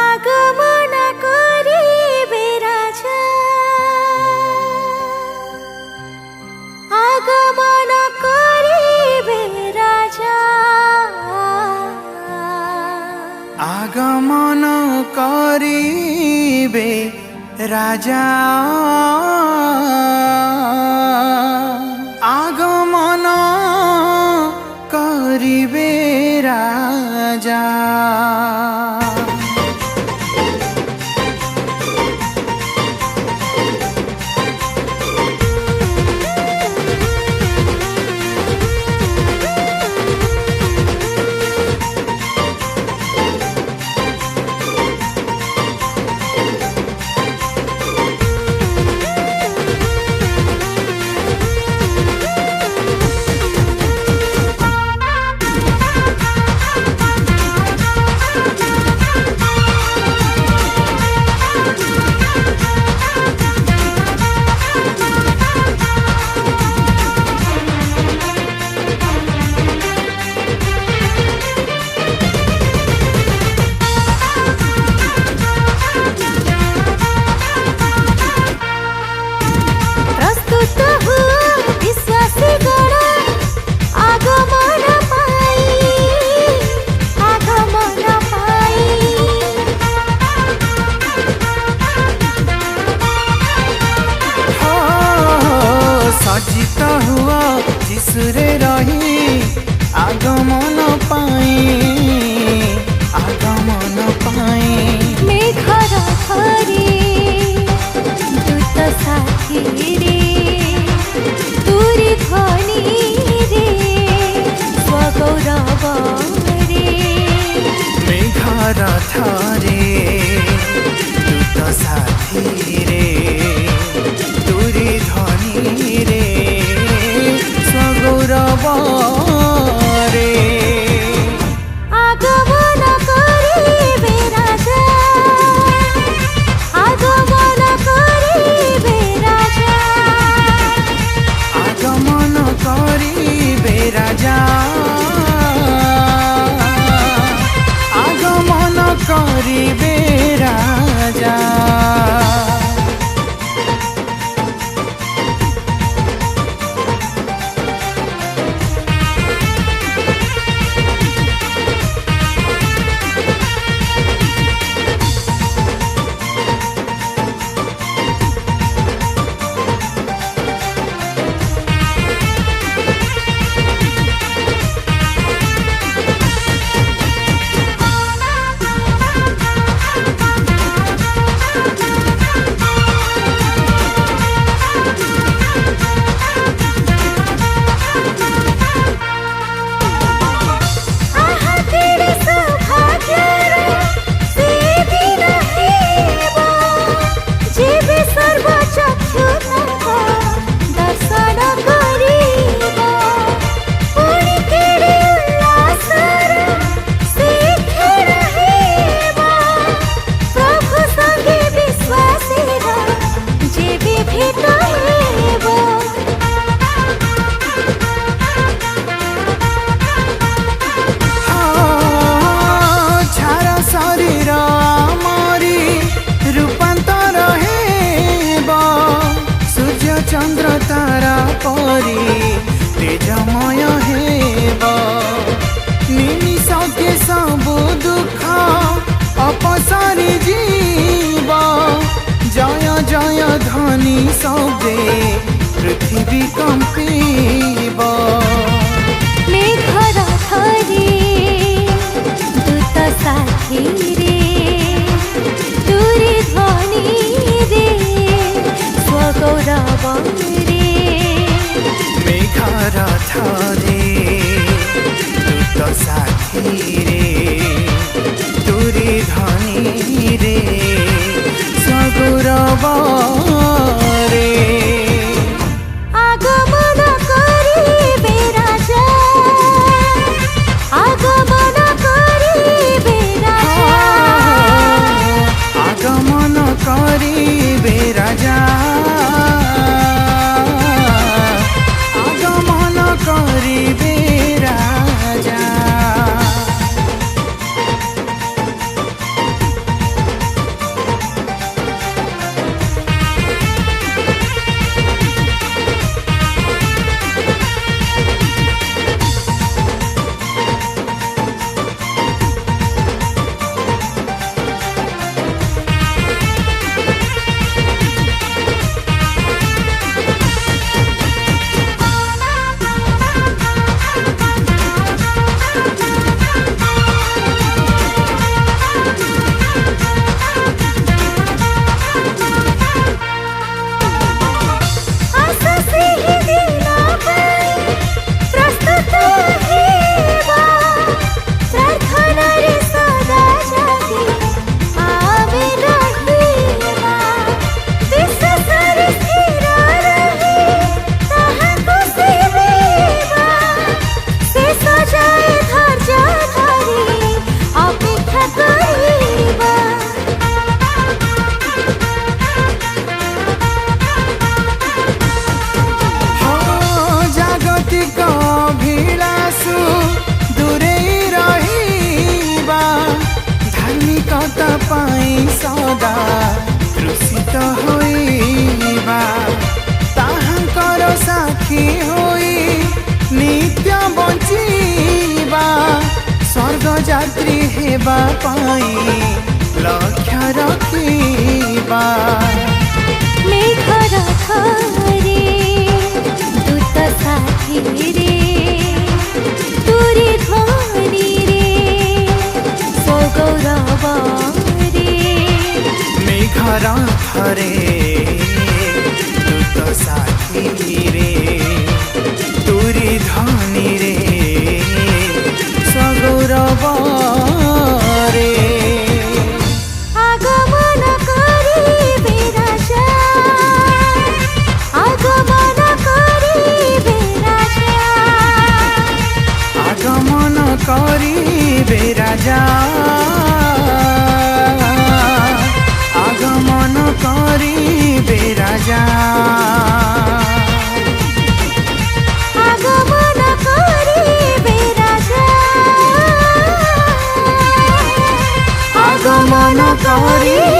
আগমন করিবে রাজা, আগমন করিবে রাজা, আগমন করিবে রাজা, আগমন করিবে রাজা। सज्जित हुआ जिसरे रही आगमन पाई, आगमन पाई। मेघर धरी दूत साथी रे, तुरी ध्वनि रे स्वगौरव रे। मेघर धरे दूत साथी रे, तुरी ध्वनि रे स्वगौरव रे। আগমন করিবে রাজা, আগমন করিবে রাজা, আগমন করিবে রাজা, আগমন করিবে রাজা। चंद्र तारा परी तेजमय हेब, निमिषके सबु दुख अपसारी जीव। जय जय ध्वनि शब्दे पृथ्वी कंपीब। मेघर धरी दूत साथी रे, तुरी ध्वनि रे स्वगौरव रे। मेघर धरे दूत साथी रे, तुरी ध्वनि रे स्वगौरव रे। আগমন করিবে রাজা, আগমন করিবে রাজা, আগমন করিবে রাজা, আগমন করিবে सदा तृषित होइबा ताहांकर साक्षी होई नित्य बंचिबा स्वर्ग यात्री हेबा पाई लक्ष्य रखिबा मेघर थरे दूत साथी रे तुरी ध्वनि रे स्वगौरव रे मेघर थरे दूत साथी रे तुरी ध्वनि रे स्वगौरव रे आगमन करिबे राजा आगमन करिबे राजा आगमन करिबे राजा आगमन करिबे राजा आगमन करिबे राजा आगमन करिबे